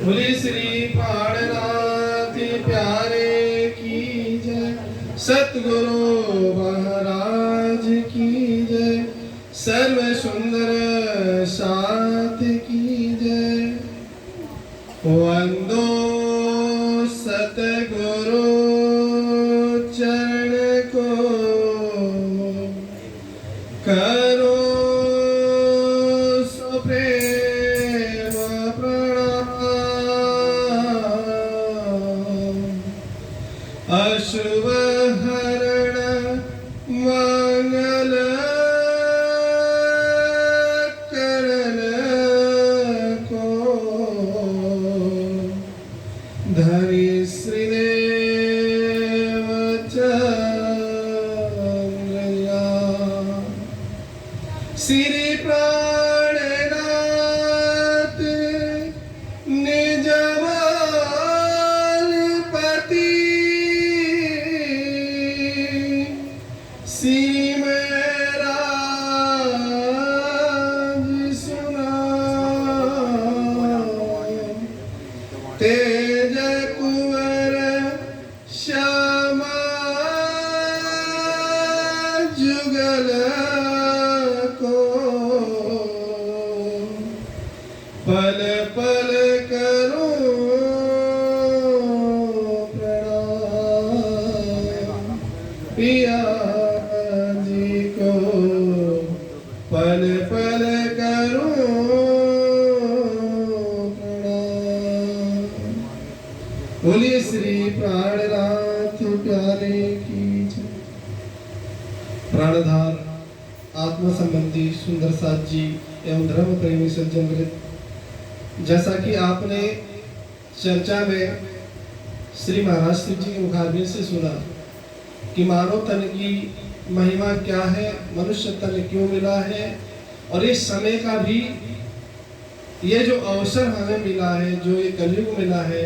बोले श्री प्राणनाथ प्यारे की जय, सतगुरु महाराज की जय, सर्व सुंदर साथ की जय। वंदो सतगुरु चरण को, करो सुप्रेम प्रणाम। अशुभ हरण मंगल करण को, धरि श्रीदेव चंद्रया। श्री प्राणनाथ निज मालपति, श्री महाराज सुनाए। तेज कुंवर श्यामा जुगल को, पल पल करो प्रणाम। पिया जी को पल पल करो प्रणाम। बोलिए श्री प्राणनाथ प्यारे की जय। प्राणधार आत्म संबंधी सुंदर साथ जी एवं धर्म प्रेमी सज्जन वृत्त, जैसा कि आपने चर्चा में श्री महाराज शिव जी के मुखारबिन से सुना कि मानव तन की महिमा क्या है, मनुष्य तन क्यों मिला है, और इस समय का भी ये जो अवसर हमें मिला है, जो ये कलयुग मिला है,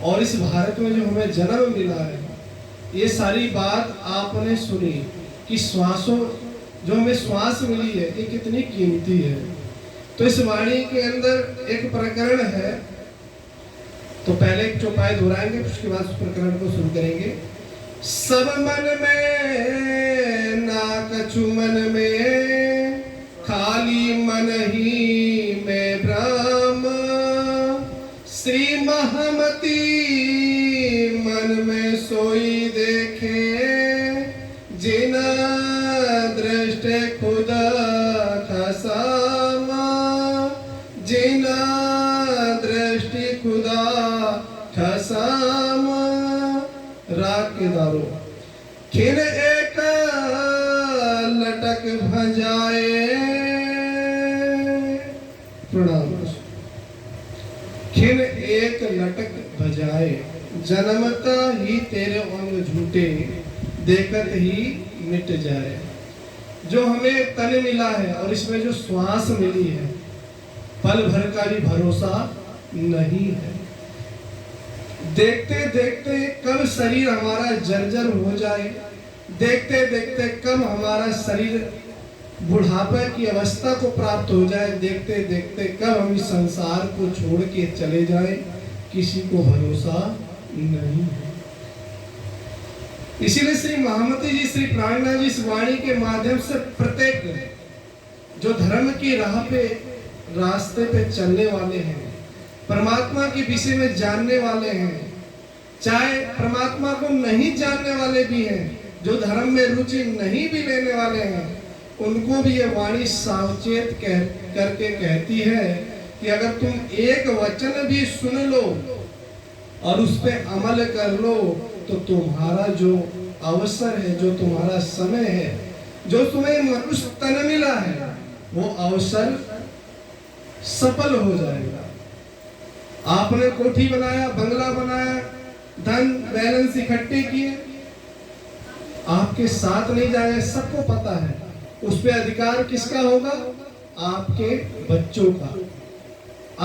और इस भारत में जो हमें जन्म मिला है, ये सारी बात आपने सुनी कि श्वासों जो हमें श्वास मिली है ये कितनी कीमती है। तो इस वाणी के अंदर एक प्रकरण है, तो पहले एक चौपाई दोहराएंगे, उसके बाद उस प्रकरण को शुरू करेंगे। सब मन में ना कछु मन में, खाली मन ही में ब्रह्म। श्री महमती मन में सोई देखे, जिना दृष्टि खुदा खसामा। जिना दृष्टि खुदा खसामा। राग के दारो खिन एक लटक भजाए। प्रणाम। खिन एक लटक बजाए, जन्मता ही तेरे अंग झूठे, देखत ही मिट जाए। जो हमें तन मिला है और इसमें जो श्वास मिली है, पल भर का भी भरोसा नहीं है। देखते देखते कब शरीर हमारा जर्जर हो जाए, देखते देखते कब हमारा शरीर बुढ़ापे की अवस्था को प्राप्त हो जाए, देखते देखते कब हम इस संसार को छोड़ के चले जाएं, किसी को भरोसा नहीं है। इसीलिए श्री महामती जी, श्री प्राणनाथ जी इस वाणी के माध्यम से प्रत्येक जो धर्म की राह पे रास्ते पे चलने वाले हैं, परमात्मा के विषय में जानने वाले हैं, चाहे परमात्मा को नहीं जानने वाले भी हैं, जो धर्म में रुचि नहीं भी लेने वाले हैं, उनको भी ये वाणी सावचेत करके कहती है कि अगर तुम एक वचन भी सुन लो और उस पे अमल कर लो, तो तुम्हारा जो अवसर है, जो तुम्हारा समय है, जो तुम्हें मनुष्य तन मिला है, वो अवसर सफल हो जाएगा। आपने कोठी बनाया, बंगला बनाया, धन बैलेंस इकट्ठे किए, आपके साथ नहीं जाएगा, सबको पता है। उस पे अधिकार किसका होगा? आपके बच्चों का,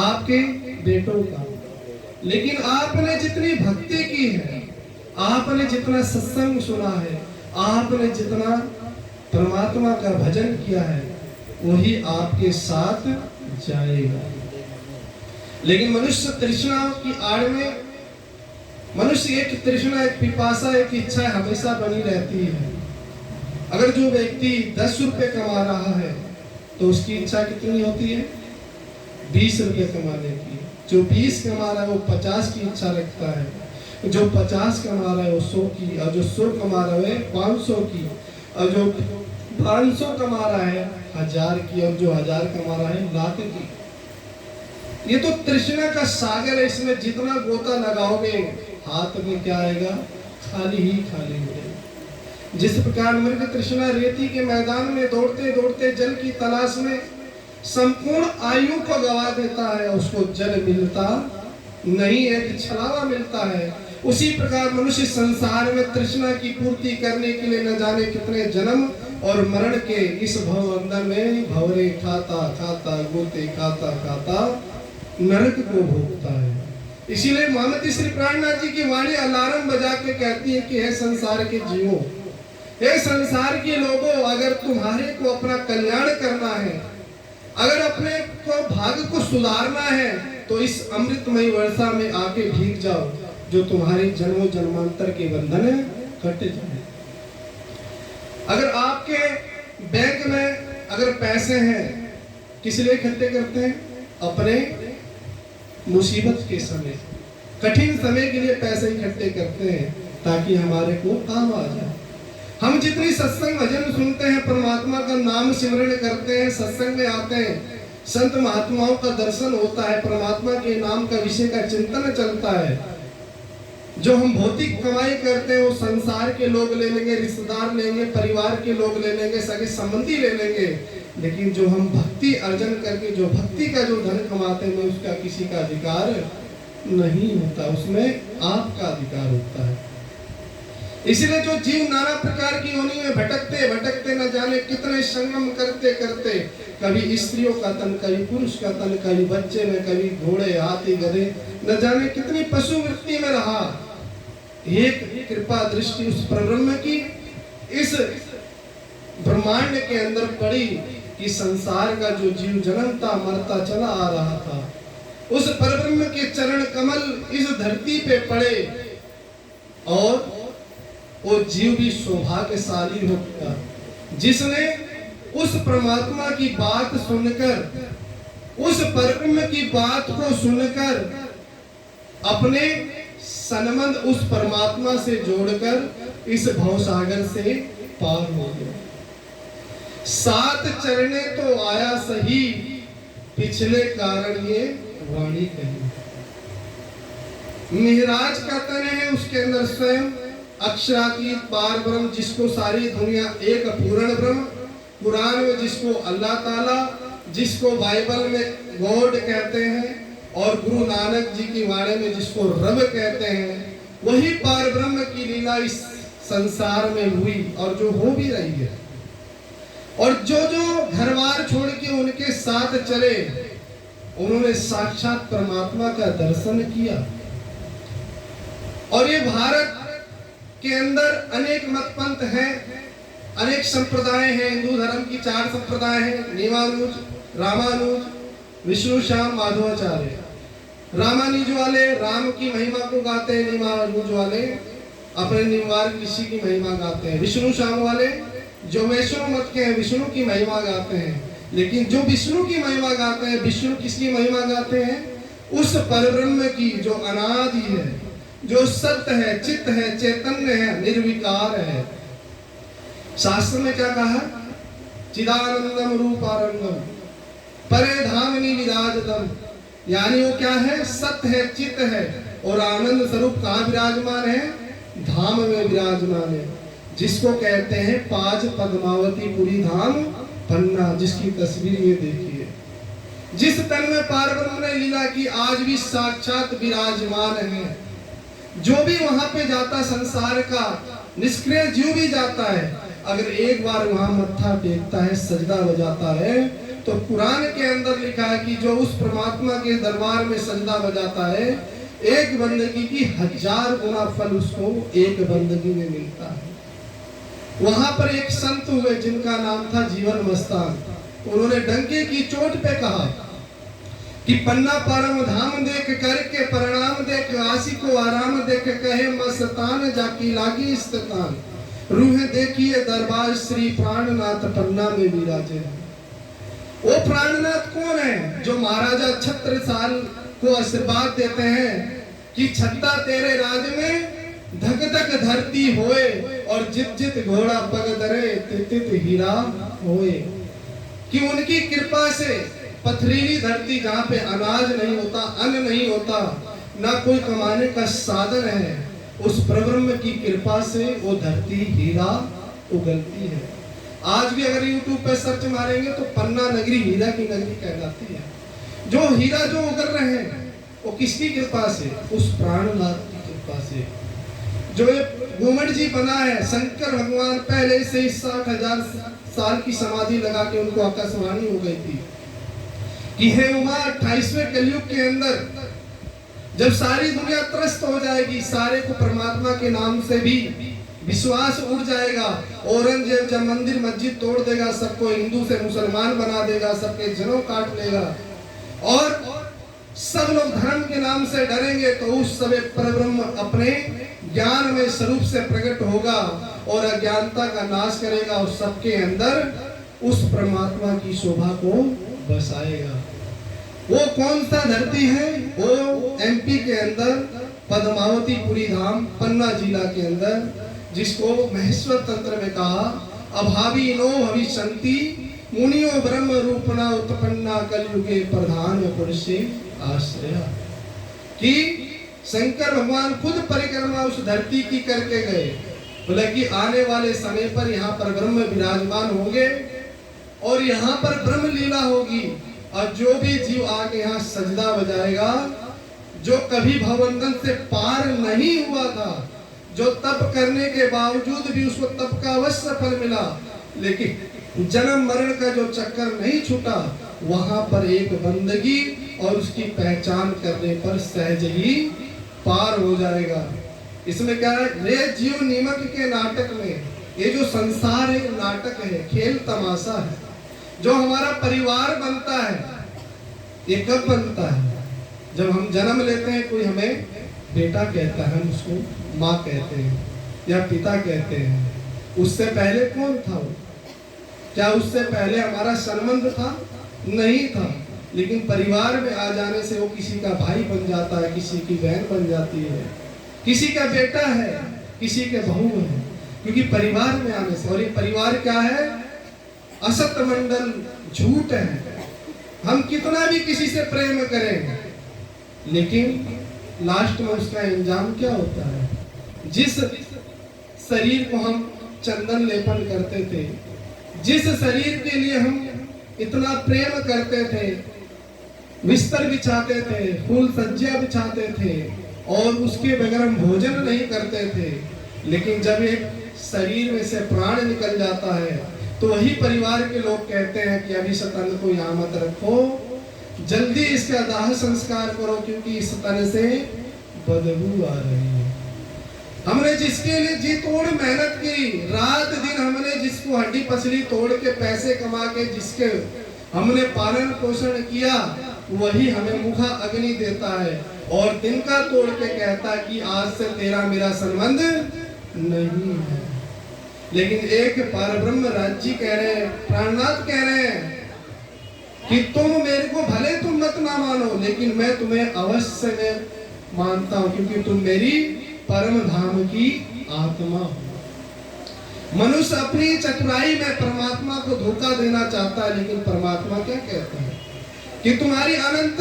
आपके बेटों का। लेकिन आपने जितनी भक्ति की है, आपने जितना सत्संग सुना है, आपने जितना परमात्मा का भजन किया है, वही आपके साथ जाएगा। लेकिन मनुष्य तृष्णा की आड़ में, मनुष्य एक तृष्णा, एक पिपासा, एक इच्छा हमेशा बनी रहती है। अगर जो व्यक्ति 10 रुपए कमा रहा है तो उसकी इच्छा कितनी होती है? 20 रुपए कमाने की। जो 20 कमा रहा है वो 50 की इच्छा रखता है, जो 50 कमा रहा है वो 100 की, और जो 100 कमा रहा है 500 की, और जो 500 कमा रहा है 1000 की, और जो 1000 कमा रहा है लाख की। ये तो तृष्णा का सागर है। इसमें जितना गोता लगाओगे हाथ में क्या आएगा? खाली ही खाली मिलेगा। जिस प्रकार मृग तृष्णा रेती के मैदान में दौड़ते दौड़ते जल की तलाश में संपूर्ण आयु को गवा देता है, उसको जल मिलता नहीं, एक छलावा मिलता है। उसी प्रकार मनुष्य संसार में तृष्णा की पूर्ति करने के लिए न जाने कितने जन्म और मरण के इस भवबंधन में भंवरे खाता खाता, गोते खाता खाता नरक को भोगता है। इसीलिए महामती श्री प्राणनाथ जी की वाणी अलार्म बजा के कहती है कि हे संसार के जीवों, हे संसार के लोगों, अगर तुम्हारे को अपना कल्याण करना है, अगर अपने को भाग्य को सुधारना है, तो इस अमृतमयी वर्षा में आके भीग जाओ, जो तुम्हारे जन्मों जन्मांतर के बंधन है कट जाए। अगर आपके बैंक में अगर पैसे हैं, किस लिए इकट्ठे करते हैं? अपने मुसीबत के समय, कठिन समय के लिए पैसे इकट्ठे करते हैं ताकि हमारे को काम आ जाए। हम जितनी सत्संग भजन सुनते हैं, परमात्मा का नाम सिमरण करते हैं, सत्संग में आते हैं, संत महात्माओं का दर्शन होता है, परमात्मा के नाम का विषय का चिंतन चलता है, जो हम भौतिक कमाई करते हैं वो संसार के लोग ले लेंगे, रिश्तेदार लेंगे, परिवार के लोग ले लेंगे, सगे संबंधी ले लेंगे, लेकिन जो हम भक्ति अर्जन करके जो भक्ति का जो धन कमाते हैं उसका किसी का अधिकार नहीं होता, उसमें आपका अधिकार होता है। इसलिए जो जीव नाना प्रकार की योनि में भटकते भटकते न जाने कितने संगम करते करते, कभी स्त्रियों का तन, कभी पुरुष का तन, कभी बच्चे में, कभी घोड़े, हाथी, गधे, न जाने कितनी पशु वृत्ति में रहा, एक कृपा दृष्टि उस परब्रह्म की इस ब्रह्मांड के अंदर पड़ी कि संसार का जो जीव जन्मता मरता चला आ रहा था, उस परब्रह्म के चरण कमल इस धरती पे पड़े और वो जीव भी सौभाग्यशाली हो गया जिसने उस परमात्मा की बात सुनकर, उस परब्रह्म की बात को सुनकर अपने संबंध उस परमात्मा से जोड़कर इस भवसागर से पार हो गया। 7 चरणे तो आया सही, पिछले कारण ये वाणी कही। मिहराज का तन है, उसके अंदर स्वयं अक्षरातीत पार ब्रह्म, जिसको सारी दुनिया एक पूर्ण ब्रह्म, कुरान में जिसको अल्लाह ताला, जिसको बाइबल में गॉड कहते हैं, और गुरु नानक जी की वाणी में जिसको रब कहते हैं, वही पार ब्रह्म की लीला इस संसार में हुई और जो हो भी रही है। और जो जो घरबार छोड़ के उनके साथ चले, उन्होंने साक्षात परमात्मा का दर्शन किया। और ये भारत के अंदर अनेक मत पंथ हैं, अनेक संप्रदाय हैं। हिंदू धर्म की 4 संप्रदाय हैं, निमानुज, रामानुज, विष्णु श्याम, माधवाचार्य। रामानुज वाले राम की महिमा को गाते हैं, निमानुज वाले अपने निवार ऋषि की महिमा गाते हैं, विष्णु श्याम वाले जो वैष्णव मत के हैं विष्णु की महिमा गाते हैं। लेकिन जो विष्णु की महिमा गाते हैं, विष्णु किसकी महिमा गाते हैं? उस परब्रह्म की जो अनादि है, जो सत्य है, चित्त है, चैतन्य है, निर्विकार है। शास्त्र में क्या कहा? चिदानंदम रूपारंगम परे धामनि विराजतम, यानी वो क्या है? सत्य है, चित्त है और आनंद स्वरूप कहाँ विराजमान है? धाम में विराजमान है, जिसको कहते हैं 5 पद्मावती पुरी धाम पन्ना, जिसकी तस्वीर ये देखिए। जिस तन में पार्वती ने लीला की आज भी साक्षात विराजमान है। जो भी वहां पे जाता, संसार का निष्क्रिय जीव भी जाता है, अगर एक बार वहां मत्था टेकता है, सजदा बजाता है, तो कुरान के अंदर लिखा है कि जो उस परमात्मा के दरबार में सजदा बजाता है, एक बंदगी की 1000 गुना फल उसको एक बंदगी में मिलता है। वहां पर एक संत हुए जिनका नाम था जीवन मस्तान। उन्होंने डंके की चोट पे कहा कि पन्ना परम धाम देख करके परिणाम देख आशी को आराम देख कहे मस्तान जाकी लागी इस्तान रूह देखिए दरबार श्री प्राणनाथ पन्ना में विराजे। वो प्राणनाथ कौन है? जो महाराजा छत्रसाल को आशीर्वाद देते हैं कि छत्ता तेरे राज में धक धक धरती होए और जित जित घोड़ा पग धरे तित तित हीरा होए। कि उनकी कृपा से पथरीली धरती जहाँ पे अनाज नहीं होता, अन्न नहीं होता, ना कोई कमाने का साधन है, उस परब्रह्म की कृपा से वो धरती हीरा उगलती है। आज भी अगर यूट्यूब पे सर्च मारेंगे तो पन्ना नगरी हीरा की नगरी कहलाती है। जो हीरा जो उगल रहे हैं वो किसकी कृपा से? उस प्राणनाथ की कृपा से। जो ये घूमट जी बना है, शंकर भगवान पहले से 60,000 साल की समाधि लगा के उनको आकाशवाणी हो गई थी कि हे उमा 28वें कलयुग के अंदर जब सारी दुनिया त्रस्त हो जाएगी, सारे को परमात्मा के नाम से भी विश्वास उड़ जाएगा, औरंगजेब जब मंदिर मस्जिद तोड़ देगा, सबको हिंदू से मुसलमान बना देगा, सबके जनों काट लेगा और सब लोग धर्म के नाम से डरेंगे, तो उस समय परब्रह्म अपने ज्ञान में स्वरूप से प्रकट होगा और अज्ञानता का नाश करेगा और सबके अंदर उस परमात्मा की शोभा को बसाएगा। वो कौन सा धरती है? वो एमपी के अंदर पद्मावतीपुरी धाम पन्ना जिला के अंदर, जिसको महेश्वर तंत्र में कहा अभावी नो भविष्यन्ति मुनियो ब्रह्म रूपना उत्पन्ना कलयुगे प्रधान पुरुषे आश्रया। कि शंकर भगवान खुद परिक्रमा उस धरती की करके गए, बोले कि आने वाले समय पर यहाँ पर ब्रह्म विराजमान होंगे और यहाँ पर ब्रह्म लीला होगी और जो भी जीव आके यहाँ सजदा बजाएगा, जो कभी भवबंधन से पार नहीं हुआ था, जो तप करने के बावजूद भी उसको तप का अवश्य फल मिला, लेकिन जन्म मरण का जो चक्कर नहीं छूटा, वहां पर एक बंदगी और उसकी पहचान करने पर सहज ही पार हो जाएगा। इसमें क्या है? रे जीव नीमक के नाटक में ये जो संसार है नाटक है, खेल तमाशा है। जो हमारा परिवार बनता है ये कब बनता है? जब हम जन्म लेते हैं, कोई हमें बेटा कहता है, हम उसको माँ कहते हैं या पिता कहते हैं। उससे पहले कौन था वो? क्या उससे पहले हमारा संबंध था? नहीं था। लेकिन परिवार में आ जाने से वो किसी का भाई बन जाता है, किसी की बहन बन जाती है, किसी का बेटा है, किसी के बहू है, क्योंकि परिवार में आने से। और ये परिवार क्या है? असत मंडल, झूठ है। हम कितना भी किसी से प्रेम करें, लेकिन लास्ट में उसका इंजाम क्या होता है? जिस शरीर को हम चंदन लेपन करते थे, जिस शरीर के लिए हम इतना प्रेम करते थे, बिस्तर बिछाते थे, फूल सज्जा बिछाते थे और उसके बगैर हम भोजन नहीं करते थे, लेकिन जब एक शरीर में से प्राण निकल जाता है तो वही परिवार के लोग कहते हैं कि अभी इस तन को यहाँ मत रखो, जल्दी इसका दाह संस्कार करो, क्योंकि इस तन से बदबू आ रही है। हमने जिसके लिए जी तोड़ मेहनत की, रात दिन हमने जिसको हड्डी पसली तोड़ के पैसे कमा के जिसके हमने पालन पोषण किया, वही हमें मुखा अग्नि देता है और दिन का तोड़ के कहता है कि आज से तेरा मेरा संबंध नहीं है। लेकिन एक परब्रह्म राज्य कह रहे हैं, प्राणनाथ कह रहे हैं कि तुम मेरे को भले तुम मत ना मानो, लेकिन मैं तुम्हें अवश्य में मानता हूं, क्योंकि तुम मेरी परम धाम की आत्मा हो। मनुष्य अपनी चतुराई में परमात्मा को धोखा देना चाहता है, लेकिन परमात्मा क्या कहता है कि तुम्हारी अनंत,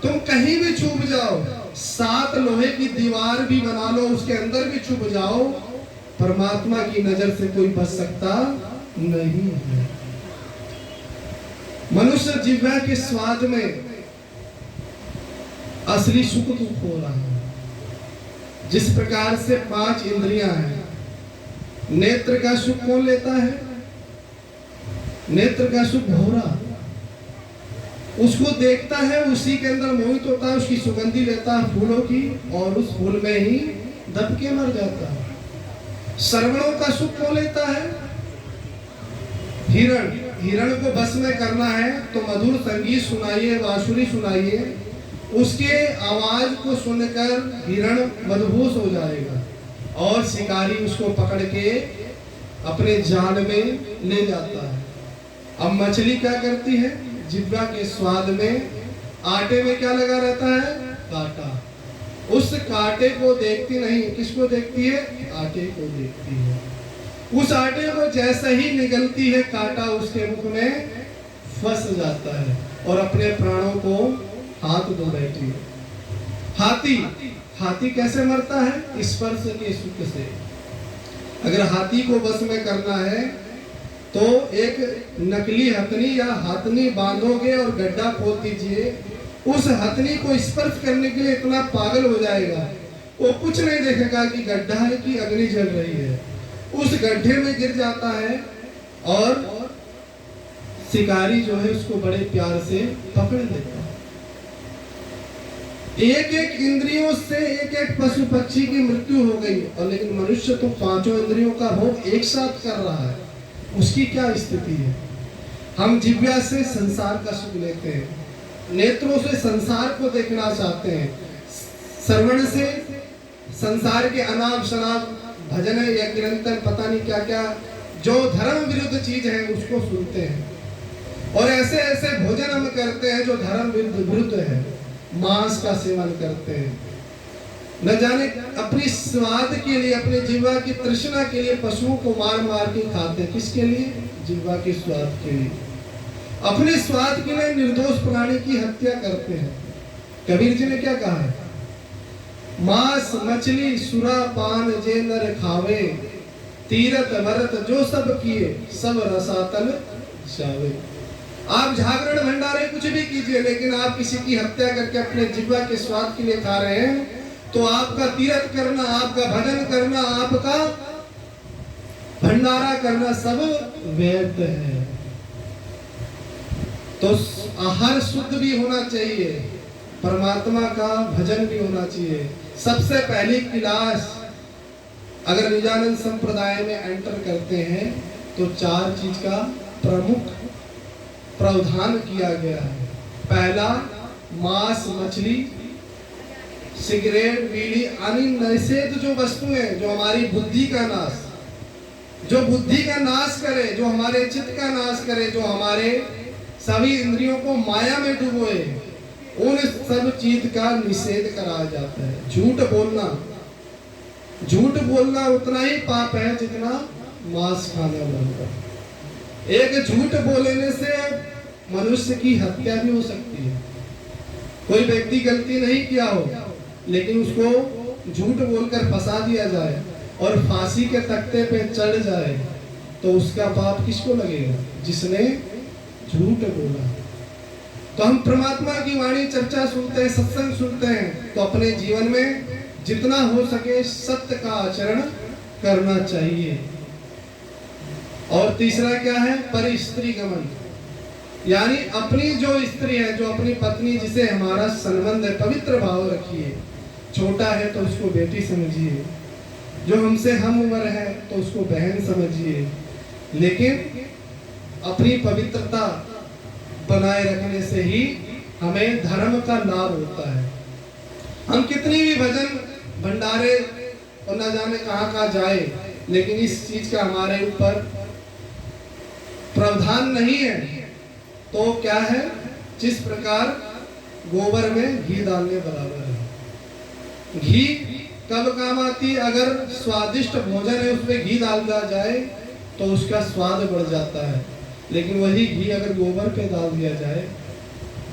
तुम कहीं भी छुप जाओ, 7 लोहे की दीवार भी बना लो, उसके अंदर भी छुप जाओ, परमात्मा की नजर से कोई बच सकता नहीं है। मनुष्य जिह्वा के स्वाद में असली सुख दुख हो रहा है। जिस प्रकार से 5 इंद्रियां हैं, नेत्र का सुख कौन लेता है? नेत्र का सुख भौरा, उसको देखता है, उसी के अंदर मोहित होता है, उसकी सुगंधी लेता है फूलों की और उस फूल में ही दब के मर जाता है। श्रवणों का सुख कौन लेता है? हिरण, हिरण को बस में करना है तो मधुर संगीत सुनाइए, बांसुरी सुनाइए, उसके आवाज को सुनकर हिरण मदहोश हो जाएगा और शिकारी उसको पकड़ के अपने जाल में ले जाता है। अब मछली क्या करती है? जिह्वा के स्वाद में आटे में क्या लगा रहता है? कांटा। उस कांटे को देखती नहीं, किसको देखती है? आटे को देखती है। उस आटे को जैसे ही निगलती है कांटा उसके मुख में फंस जाता है और अपने प्राणों को हाथ धो बैठी है। हाथी कैसे मरता है? स्पर्श के सुख से। अगर हाथी को बस में करना है तो एक नकली हथनी या हाथनी बांधोगे और गड्ढा खोद दीजिए, उस हथनी को स्पर्श करने के लिए इतना पागल हो जाएगा, वो कुछ नहीं देखेगा कि गड्ढा है कि अग्नि जल रही है। उस गड्ढे में गिर जाता है और शिकारी जो है उसको बड़े प्यार से पकड़ लेता है। एक एक इंद्रियों से एक एक पशु पक्षी की मृत्यु हो गई, और लेकिन मनुष्य तो पांचों इंद्रियों का भोग एक साथ कर रहा है। उसकी क्या स्थिति है? हम जिह्वा से संसार का सुख लेते हैं, नेत्रों से संसार को देखना चाहते हैं, श्रवण से संसार के अनाप शनाप भजन या कीर्तन पता नहीं क्या क्या जो धर्म विरुद्ध चीज है उसको सुनते हैं, और ऐसे ऐसे भोजन हम करते हैं जो धर्म विरुद्ध है। मांस का सेवन करते हैं, न जाने अपनी स्वाद के लिए, अपने जीवा की तृष्णा के लिए पशुओं को मार मार के खाते हैं। किसके लिए? जीवा के स्वाद के लिए। अपने स्वाद के लिए निर्दोष प्राणी की हत्या करते हैं। कबीर जी ने क्या कहा है? मांस मछली सुरा पान जे नर खावे, तीरथ भरत जो सब किए सब रसातल जावे। आप जागरण भंडारे कुछ भी कीजिए, लेकिन आप किसी की हत्या करके अपने जिह्वा के स्वाद के लिए खा रहे हैं तो आपका तीरथ करना, आपका भजन करना, आपका भंडारा करना सब व्यर्थ है। तो आहार शुद्ध भी होना चाहिए, परमात्मा का भजन भी होना चाहिए। सबसे पहली क्लास अगर निजानंद संप्रदाय में एंटर करते हैं तो 4 चीज का प्रमुख प्रावधान किया गया है। पहला, मांस मछली, सिगरेट बीड़ी आदि निषेध जो वस्तुएं जो हमारी बुद्धि का नाश, जो बुद्धि का नाश करे, जो हमारे चित्त का नाश करे, जो हमारे सभी इंद्रियों को माया में डुबोए, उन सब चीज का निषेध कराया जाता है। झूठ बोलना उतना ही पाप है जितना मांस खाना बनता है। एक झूठ बोलने से मनुष्य की हत्या भी हो सकती है। कोई व्यक्ति गलती नहीं किया हो लेकिन उसको झूठ बोलकर फंसा दिया जाए और फांसी के तख्ते पे चढ़ जाए तो उसका पाप किसको लगेगा? जिसने झूठ बोला। तो हम परमात्मा की वाणी चर्चा सुनते हैं, सत्संग सुनते हैं, तो अपने जीवन में जितना हो सके सत्य का आचरण करना चाहिए। और तीसरा क्या है? परिस्त्री गमन, यानी अपनी जो स्त्री है, जो अपनी पत्नी जिसे हमारा संबंध है, पवित्र भाव रखिए। छोटा है तो उसको बेटी समझिए, जो हमसे हम उम्र है तो उसको बहन समझिए, लेकिन अपनी पवित्रता बनाए रखने से ही हमें धर्म का लाभ होता है। हम कितनी भी भजन भंडारे और न जाने कहाँ जाए, लेकिन इस चीज का हमारे ऊपर प्रावधान नहीं है तो क्या है? जिस प्रकार गोबर में घी डालने बराबर है। घी कब काम आती है? अगर स्वादिष्ट भोजन है उसमें घी डाल दिया जाए तो उसका स्वाद बढ़ जाता है, लेकिन वही घी अगर गोबर पे डाल दिया जाए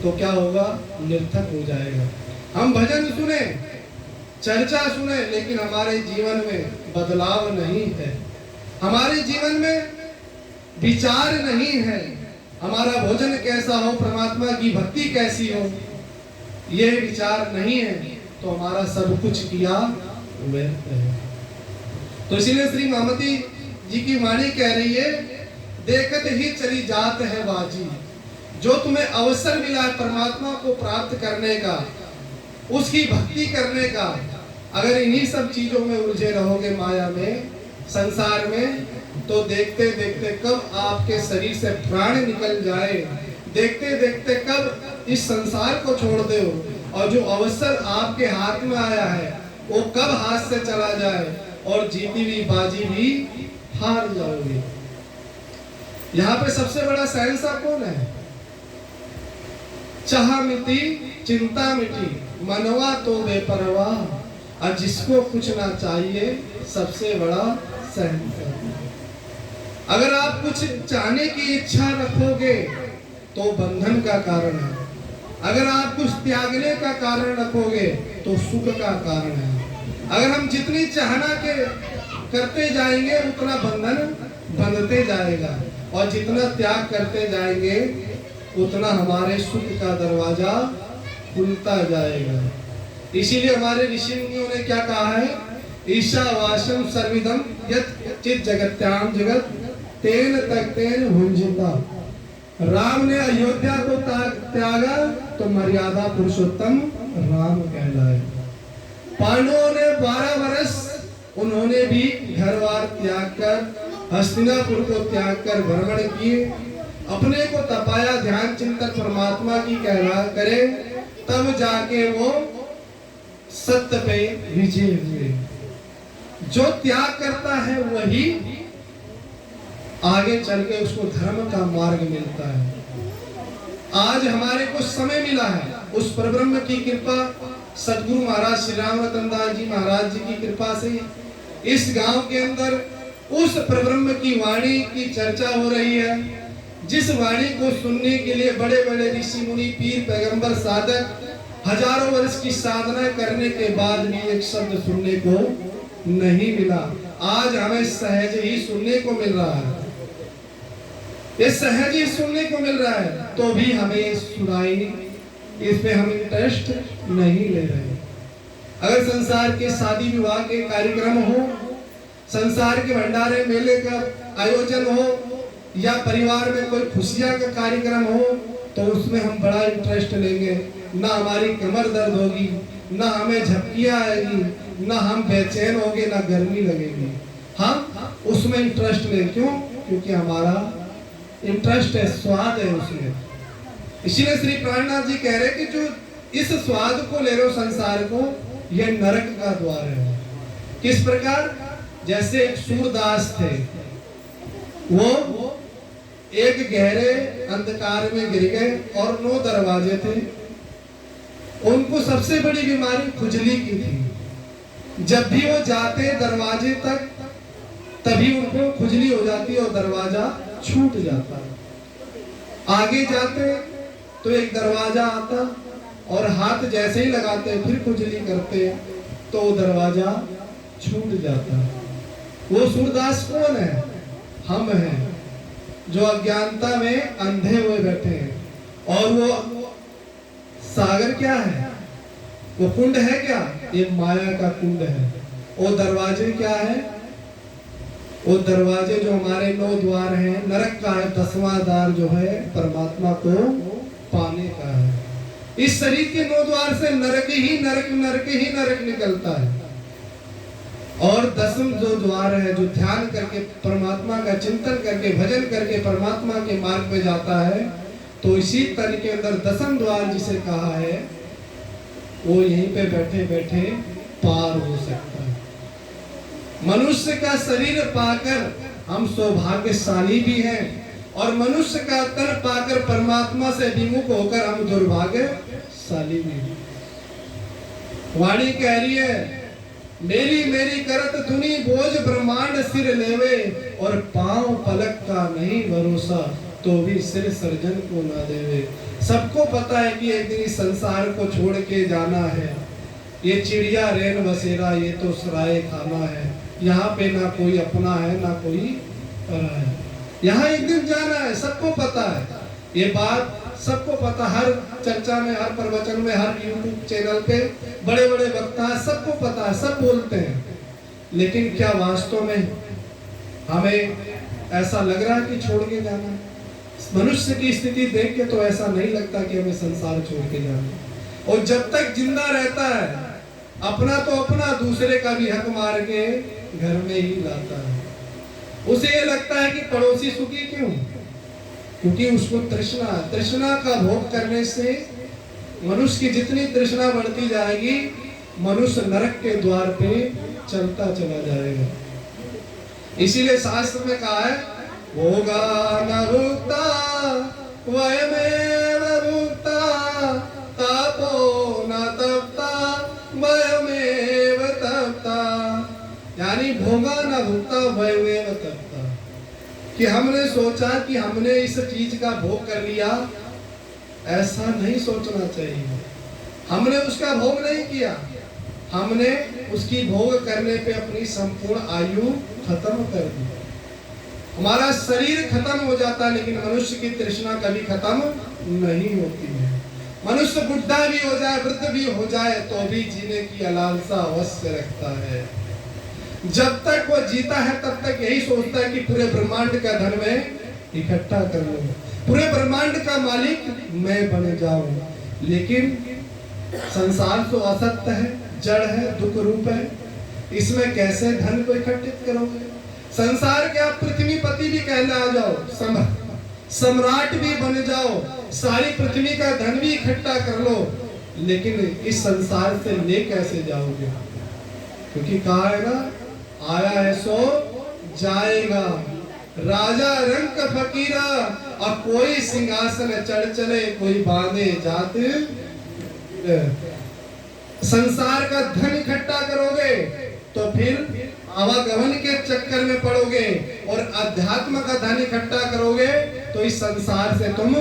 तो क्या होगा? निर्थक हो जाएगा। हम भजन सुने, चर्चा सुने, लेकिन हमारे जीवन में बदलाव नहीं है, हमारे जीवन में विचार नहीं है, हमारा भोजन कैसा हो, परमात्मा की भक्ति कैसी हो, यह विचार नहीं है, तो हमारा सब कुछ किया व्यर्थ है। तो इसीलिए श्री मामती जी की वाणी कह रही है, देखत ही चली जात है बाजी। जो तुम्हें अवसर मिला है परमात्मा को प्राप्त करने का, उसकी भक्ति करने का, अगर इन्हीं सब चीजों में उलझे रहोगे, माया में, संसार में, तो देखते देखते कब आपके शरीर से प्राण निकल जाए, देखते देखते कब इस संसार को छोड़ दो, और जो अवसर आपके हाथ में आया है वो कब हाथ से चला जाए और जीती हुई बाजी भी हार जाओगे। यहाँ पे सबसे बड़ा सहनसा कौन है? चाह मिटी चिंता मिटी, मनवा तो बेपरवाह, और जिसको कुछ ना चाहिए सबसे बड़ा सहनसा। अगर आप कुछ चाहने की इच्छा रखोगे तो बंधन का कारण है, अगर आप कुछ त्यागने का कारण रखोगे तो सुख का कारण है। अगर हम जितनी चाहना के करते जाएंगे उतना बंधन बंधते जाएगा, और जितना त्याग करते जाएंगे उतना हमारे सुख का दरवाजा खुलता जाएगा। इसीलिए हमारे ऋषि मुनियों ने क्या कहा है? ईशावास्यम सर्विदम यत् चित् जगत्याम जगत तेन तक्तेन भुंजिता। राम ने अयोध्या को त्यागा तो मर्यादा पुरुषोत्तम राम कहलाए। पांडवों ने 12 वर्ष उन्होंने भी घर बार त्याग कर, हस्तिनापुर को त्याग कर भ्रमण किए, अपने को तपाया, ध्यान चिंतन परमात्मा की कहला करे, तब जाके वो सत्य पे विजय हुए। जो त्याग करता है वही आगे चल के उसको धर्म का मार्ग मिलता है। आज हमारे को समय मिला है, उस परब्रह्म की कृपा, सदगुरु महाराज श्री राम रतन दास जी महाराज जी की कृपा से इस गांव के अंदर उस परब्रह्म की वाणी की चर्चा हो रही है, जिस वाणी को सुनने के लिए बड़े बड़े ऋषि मुनि, पीर, पैगंबर, साधक हजारों वर्ष की साधना करने के बाद भी एक शब्द सुनने को नहीं मिला। आज हमें सहज ही सुनने को मिल रहा है, ये सहज ही सुनने को मिल रहा है, तो भी हमें सुनाई, इस पे हम इंटरेस्ट नहीं ले रहे। अगर संसार के शादी विवाह के कार्यक्रम हो, संसार के भंडारे मेले का आयोजन हो, या परिवार में कोई खुशियां का कार्यक्रम हो, तो उसमें हम बड़ा इंटरेस्ट लेंगे। ना हमारी कमर दर्द होगी, ना हमें झपकियां आएगी, ना हम बेचैन होंगे, ना गर्मी लगेगी। हम उसमें इंटरेस्ट लें, क्यों? क्योंकि हमारा इंटरेस्ट है, स्वाद है उसमें। इसीलिए श्री प्राणनाथ जी कह रहे कि जो इस स्वाद को ले रहे हो संसार को, यह नरक का द्वार है। किस प्रकार? जैसे एक सूरदास थे, वो एक गहरे अंधकार में गिर गए और 9 दरवाजे थे। उनको सबसे बड़ी बीमारी खुजली की थी। जब भी वो जाते दरवाजे तक, तभी उनको खुजली हो जाती और दरवाजा छूट जाता। आगे जाते तो एक दरवाजा आता और हाथ जैसे ही लगाते फिर खुजली करते तो दरवाजा छूट जाता। वो सूरदास कौन है? हम हैं, जो अज्ञानता में अंधे हुए बैठे हैं। और वो सागर क्या है? वो कुंड है क्या? ये माया का कुंड है। वो दरवाजे क्या है? वो दरवाजे जो हमारे 9 द्वार हैं, नरक का है 10वां द्वार जो है परमात्मा को पाने का है। इस शरीर के 9 द्वार से नरक ही नरक, नरक ही नरक निकलता है। और 10वां जो द्वार है, जो ध्यान करके परमात्मा का चिंतन करके भजन करके परमात्मा के मार्ग पे जाता है, तो इसी तन के अंदर 10वां द्वार जिसे कहा है, वो यहीं पे बैठे बैठे पार हो सकता है। मनुष्य का शरीर पाकर हम सौभाग्यशाली भी हैं, और मनुष्य का तन पाकर परमात्मा से विमुख होकर हम दुर्भाग्यशाली भी हैं। वाणी कह रही है, मेरी मेरी करत धुनी बोझ ब्रह्मांड सिर लेवे, और पांव पलक का नहीं भरोसा तो भी सिर सर्जन को ना देवे। सबको पता है कि एक दिन इस संसार को छोड़ के जाना है। ये चिड़िया रेन बसेरा, ये तो सराय खाना है। यहाँ पे ना कोई अपना है ना कोई परा है। यहाँ एक दिन जाना है, सबको पता है। ये बात सबको पता, हर चर्चा में, हर प्रवचन में, हर यूट्यूब चैनल पे बड़े बड़े वक्ता है, सबको पता है, सब बोलते हैं। लेकिन क्या वास्तव में हमें ऐसा लग रहा है कि छोड़ के जाना है? मनुष्य की स्थिति देख के तो ऐसा नहीं लगता कि हमें संसार छोड़ के जाना है। और जब तक जिंदा रहता है, अपना तो अपना, दूसरे का भी हक मार के घर में ही लाता है। उसे ये लगता है कि पड़ोसी सुखी क्यों, क्योंकि उसको तृष्णा का भोग करने से मनुष्य की जितनी तृष्णा बढ़ती जाएगी, मनुष्य नरक के द्वार पे चलता चला जाएगा। इसीलिए शास्त्र में कहा है, भोगा न भुक्ता वयमेव भुक्ता, तापो न तप्ता वयमेव तप्ता। यानी भोगा न भुक्ता वयमेव तप्ता, कि हमने सोचा कि हमने इस चीज का भोग कर लिया, ऐसा नहीं सोचना चाहिए। हमने उसका भोग नहीं किया, हमने उसकी भोग करने पे अपनी संपूर्ण आयु खत्म कर दी। हमारा शरीर खत्म हो जाता है, लेकिन मनुष्य की तृष्णा कभी खत्म नहीं होती है। मनुष्य बुढ़ा भी हो जाए, वृद्ध भी हो जाए, तो भी जीने की लालसा अवश्य रखता है। जब तक वो जीता है तब तक यही सोचता है कि पूरे ब्रह्मांड का धन मैं इकट्ठा कर लूं, पूरे ब्रह्मांड का मालिक मैं बन जाऊं। लेकिन संसार तो असत्य है, जड़ है, दुख रूप है, इसमें कैसे धन को इकट्ठित करोगे? संसार के आप पृथ्वीपति भी कहने आ जाओ, सम्राट भी बन जाओ, सारी पृथ्वी का धन भी इकट्ठा कर लो, लेकिन इस संसार से ले कैसे जाओगे? क्योंकि कहा है ना, आया है सो जाएगा, राजा रंग फकीरा, और कोई सिंहासन चढ़ चले, कोई बांधे जात। संसार का धन इकट्ठा करोगे तो फिर आवागमन के चक्कर में पड़ोगे, और अध्यात्म का धन इकट्ठा करोगे तो इस संसार से तुम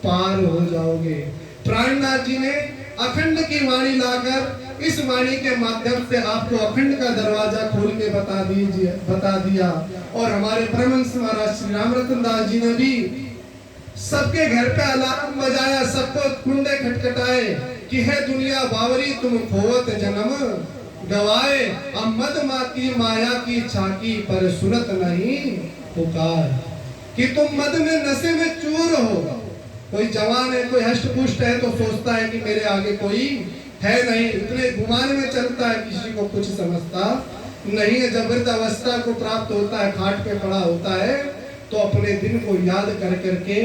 पार हो जाओगे। प्राणनाथ जी ने अखंड की वाणी लाकर इस वाणी के माध्यम से आपको अखंड का दरवाजा खोल के बता दिया। और हमारे परमहंस महाराज श्री राम रतन दास जी ने भी सबके घर पे अलार्म बजाया, सबको कुंडे खटखटाए कि है दुनिया बावरी तुम खोवत जन्म गवाए, अब मद माती माया की छाकी पर सुनत नहीं पुकार। कि तुम मद में नशे में चूर हो। कोई जवान है, कोई हष्ट पुष्ट है तो सोचता है कि मेरे आगे कोई है नहीं, इतने गुमान में चलता है, किसी को कुछ समझता नहीं है। जब वृद्ध अवस्था को प्राप्त होता है, खाट पे पड़ा होता है, तो अपने दिन को याद कर करके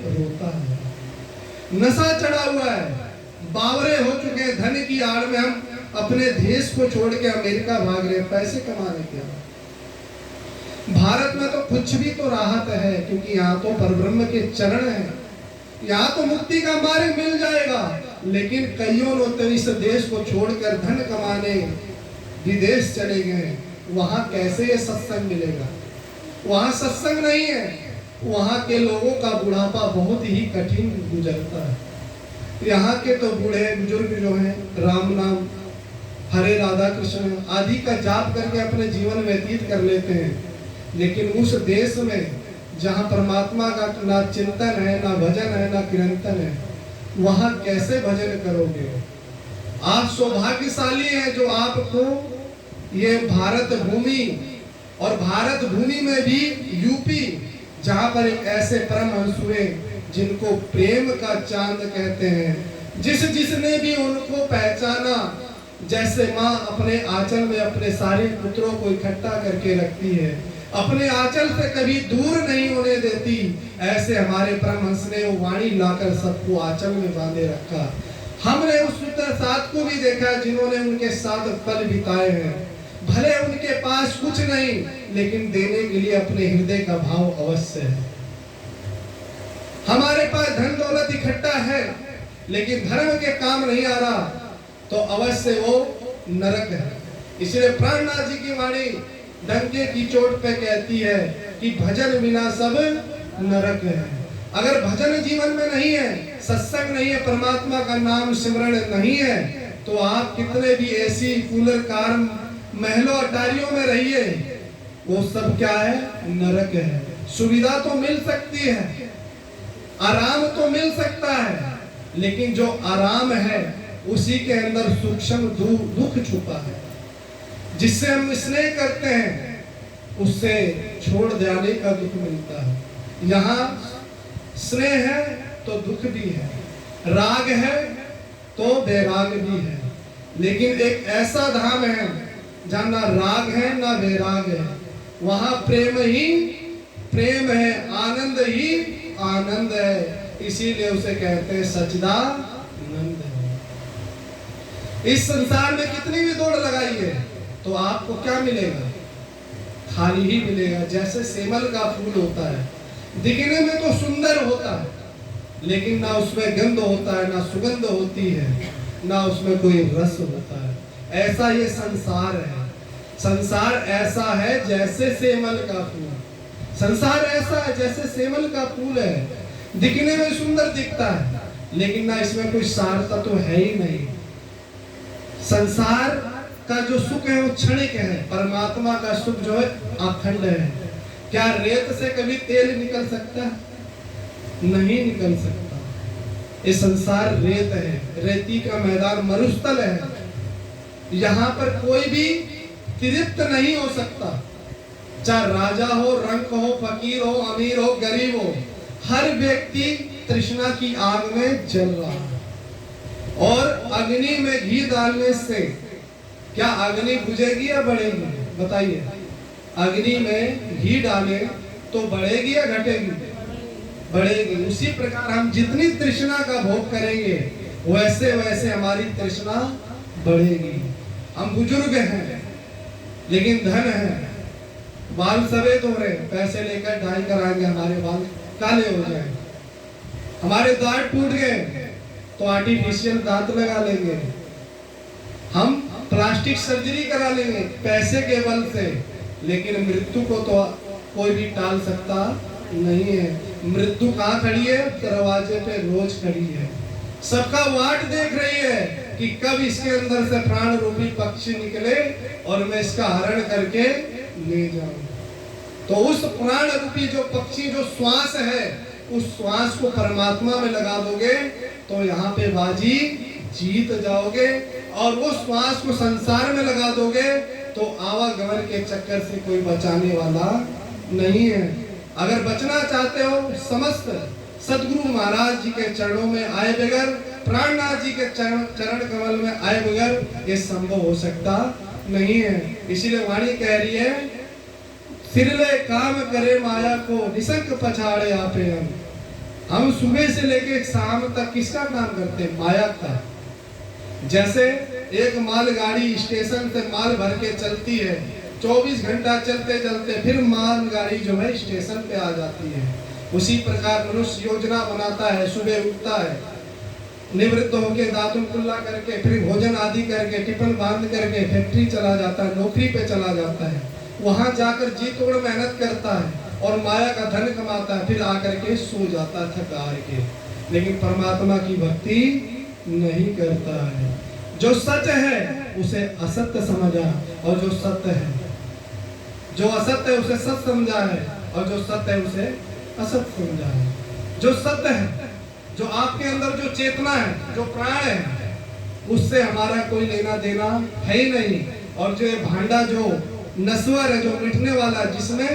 रोता है। नशा चढ़ा हुआ है, बावरे हो चुके हैं, धन की आड़ में हम अपने देश को छोड़ के अमेरिका भाग रहे हैं पैसे कमाने के। भारत में तो कुछ भी तो राहत है, क्योंकि यहाँ तो परब्रह्म के चरण हैं, यहाँ तो मुक्ति का मार्ग मिल जाएगा। लेकिन कईयों लोग तो इस देश को छोड़कर धन कमाने विदेश चले गए। वहां कैसे ये सत्संग मिलेगा? वहां सत्संग नहीं है, वहां के लोगों का बुढ़ापा बहुत ही कठिन गुजरता है। यहाँ के तो बूढ़े बुजुर्ग जो हैं राम नाम, हरे राधा कृष्ण आदि का जाप करके अपने जीवन व्यतीत कर लेते हैं। लेकिन उस देश में जहाँ परमात्मा का ना चिंतन है, ना भजन है, ना कीर्तन है, वहां कैसे भजन करोगे? आप सौभाग्यशाली हैं जो आपको ये भारत भूमि, और भारत भूमि में भी यूपी, जहां पर एक ऐसे परमहंस हुए जिनको प्रेम का चांद कहते हैं। जिसने भी उनको पहचाना, जैसे माँ अपने आंचल में अपने सारे पुत्रों को इकट्ठा करके रखती है, अपने आंचल से कभी दूर नहीं होने देती, ऐसे हमारे परमहंस ने वो वाणी लाकर सबको आंचल में बांधे रखा। हमने उस साथ को भी देखा जिन्होंने उनके साथ पल बिताए हैं। भले उनके पास कुछ नहीं, लेकिन देने के लिए अपने हृदय का भाव अवश्य है। हमारे पास धन दौलत इकट्ठा है, लेकिन धर्म के काम नहीं आ रहा, तो अवश्य वो नरक है। इसलिए प्राणनाथ जी की वाणी डंके की चोट पे कहती है कि भजन बिना सब नरक है। अगर भजन जीवन में नहीं है, सत्संग नहीं है, परमात्मा का नाम सिमरण नहीं है, तो आप कितने भी ऐसी कूलर कार महलों अटारियों में रहिए, वो सब क्या है? नरक है। सुविधा तो मिल सकती है, आराम तो मिल सकता है, लेकिन जो आराम है उसी के अंदर सूक्ष्म दुख छुपा है। जिससे हम स्नेह करते हैं, उससे छोड़ जाने का दुख मिलता है। यहाँ स्नेह है तो दुख भी है, राग है तो वैराग भी है। लेकिन एक ऐसा धाम है जहाँ ना राग है ना वैराग है, वहां प्रेम ही प्रेम है, आनंद ही आनंद है, इसीलिए उसे कहते हैं सच्चिदानंद है। इस संसार में कितनी भी दौड़ लगाइए तो आपको क्या मिलेगा? खाली ही मिलेगा। जैसे सेमल का फूल होता है, दिखने में तो सुंदर होता है, लेकिन ना उसमें गंध होता है, ना सुगंध होती है, ना उसमें कोई रस होता है। ऐसा ये संसार है। संसार ऐसा है जैसे सेमल का फूल। संसार ऐसा है जैसे सेमल का फूल है, दिखने में सुंदर दिखता है, लेकिन ना इसमें कोई सार तत्व है ही नहीं। संसार का जो सुख है वो क्षणिक है, परमात्मा का सुख जो है अखंड है। क्या रेत से कभी तेल निकल सकता है? नहीं निकल सकता। ये संसार रेत है, रेती का मैदान, मरुस्थल है। यहाँ पर कोई भी तृप्त नहीं हो सकता, चाहे राजा हो, रंक हो, फकीर हो, अमीर हो, गरीब हो, हर व्यक्ति तृष्णा की आग में जल रहा है। और अग्नि में घी डालने से क्या अग्नि बुझेगी या बढ़ेगी? बताइए। अग्नि में घी डाले तो बढ़ेगी या घटेगी? बढ़ेगी। उसी प्रकार हम जितनी तृष्णा का भोग करेंगे वैसे वैसे हमारी तृष्णा बढ़ेगी। हम बुजुर्ग हैं लेकिन धन है, बाल सफेद हो रहे, पैसे लेकर डाई कराएंगे, हमारे बाल काले हो जाए। हमारे दांत टूट गए तो आर्टिफिशियल दांत लगा लेंगे। हम प्लास्टिक सर्जरी करा लेंगे पैसे के बल से, लेकिन मृत्यु को तो कोई भी टाल सकता नहीं है। मृत्यु कहाँ खड़ी है? दरवाजे पे रोज खड़ी है। सबका वाट देख रही है कि कब इसके अंदर से प्राण रूपी पक्षी निकले और मैं इसका हरण करके ले जाऊं। तो उस प्राण रूपी जो पक्षी, जो श्वास है, उस श्वास को परमात्मा में लगा दोगे तो यहाँ पे बाजी जीत जाओगे। और वो श्वास को संसार में लगा दोगे तो आवागमन के चक्कर से कोई बचाने वाला नहीं है। अगर बचना चाहते हो, समस्त सदगुरु महाराज जी के चरणों में आए बगैर, प्राणनाथ जी के चरण कमल में आए बगैर ये संभव हो सकता नहीं है। इसीलिए वाणी कह रही है, सिरले काम करे माया को निसंक पछाड़े आपे हम सुबह से लेके शाम तक किसका काम करते हैं? माया का। जैसे एक मालगाड़ी स्टेशन से माल भर के चलती है, 24 घंटा चलते चलते फिर मालगाड़ी जो है स्टेशन पे आ जाती है। उसी प्रकार मनुष्य योजना बनाता है, सुबह उठता है, निवृत्त होकर दातुन कुल्ला करके, फिर भोजन आदि करके, टिफिन बांध करके फैक्ट्री चला जाता है, नौकरी पे चला जाता है, वहां जाकर जी तोड़ मेहनत करता है और माया का धन कमाता है, फिर आकर के सो जाता है थक हार के। लेकिन परमात्मा की भक्ति नहीं करता है। जो सच है उसे असत्य समझा, और जो सत्य है, जो असत्य है उसे सत्य समझा है, और जो सत्य है उसे असत्य समझा है। जो सत्य है, जो आपके अंदर जो चेतना है, जो प्राण है, उससे हमारा कोई लेना देना है ही नहीं। और जो भांडा जो नश्वर है, जो मिटने वाला, जिसमें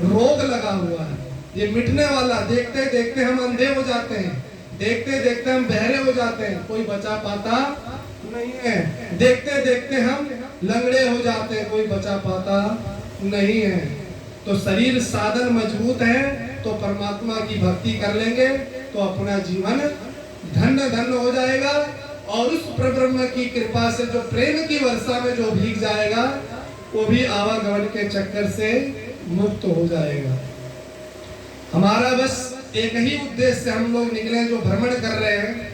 रोग लगा हुआ है, ये मिटने वाला, देखते देखते हम अंधे हो जाते हैं, देखते देखते हम बहरे हो जाते हैं, कोई बचा पाता नहीं है। देखते देखते हम लंगड़े हो जाते हैं, कोई बचा पाता नहीं है। तो शरीर साधन मजबूत है तो परमात्मा की भक्ति कर लेंगे तो अपना जीवन धन्य धन्य हो जाएगा। और उस परब्रह्म की कृपा से जो प्रेम की वर्षा में जो भीग जाएगा वो भी आवागमन के चक्कर से मुक्त हो जाएगा। हमारा बस एक ही उद्देश्य से हम लोग निकले, जो भ्रमण कर रहे हैं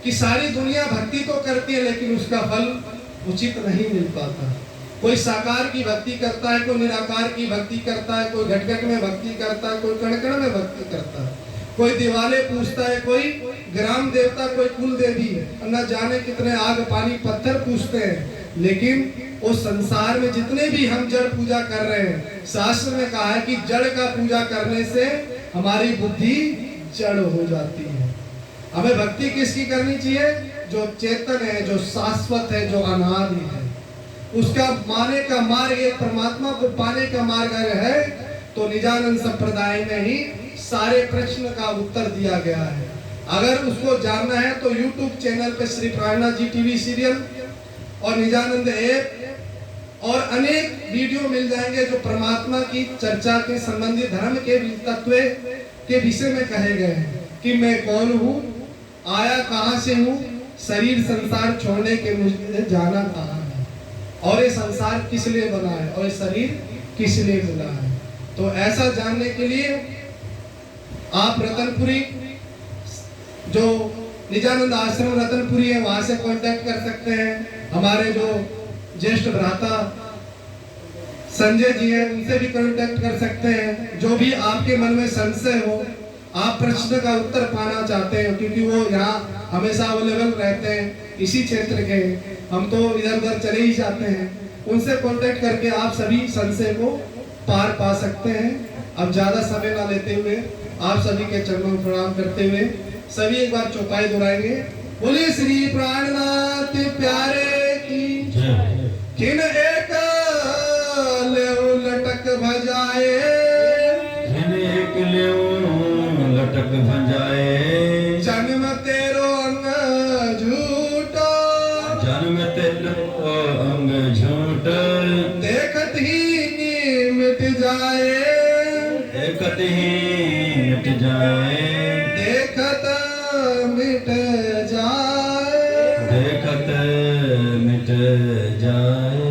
कि सारी दुनिया भक्ति तो करती है लेकिन उसका फल उचित नहीं मिल पाता। कोई साकार की भक्ति करता है, कोई निराकार की भक्ति करता है, कोई घट घट में भक्ति करता है, कोई कण कण में भक्ति करता है, कोई दिवाले पूछता है, कोई ग्राम देवता, कोई कुल देवी, न जाने कितने आग पानी पत्थर पूछते हैं। लेकिन उस संसार में जितने भी हम जड़ पूजा कर रहे हैं, शास्त्र में कहा है कि जड़ का पूजा करने से हमारी बुद्धि जड़ हो जाती है। हमें भक्ति किसकी करनी चाहिए? जो चेतन है, जो शाश्वत है, जो अनादि है। उसका माने का मार्ग, एक परमात्मा को पाने का मार्ग है। तो निजानंद संप्रदाय में ही सारे प्रश्न का उत्तर दिया गया है। अगर उसको जानना है तो YouTube चैनल पे श्री प्राणनाथ जी टीवी सीरियल और निजानंद ऐप और अनेक वीडियो मिल जाएंगे जो परमात्मा की चर्चा के संबंधी धर्म के तत्व के विषय में कहे गए हैं कि मैं कौन हूँ, आया कहाँ से हूँ, शरीर संसार छोड़ने के मुझे जाना कहाँ है, और ये संसार किस लिए बना है और ये शरीर किस लिए बना है। तो ऐसा जानने के लिए आप रतनपुरी जो निजानंद आश्रम रतनपुरी है वहां से कांटेक्ट कर सकते हैं। हमारे जो ज्येष्ठ भ्राता संजय जी हैं उनसे भी कांटेक्ट कर सकते हैं। जो भी आपके मन में संशय हो, आप प्रश्न का उत्तर पाना चाहते हैं, क्योंकि वो यहाँ हमेशा अवेलेबल रहते हैं इसी क्षेत्र के, हम तो इधर उधर चले ही जाते हैं, उनसे कांटेक्ट करके आप सभी संशय को पार पा सकते हैं। अब ज्यादा समय ना लेते हुए आप सभी के चरणों में प्रणाम करते हुए सभी एक बार चौपाई दोहराएंगे। बोलिए श्री प्राणनाथ प्यारे की, किन एक लेउ लटक भजाए, किन एक लेउ लटक भजाए, जन्म तेरो अंग झूठा, जन्म तेरो अंग झूठ, देखत ही मिट जाए, देखत ही मिट जाए, देखत मिट जाए, देखत मिट जाए।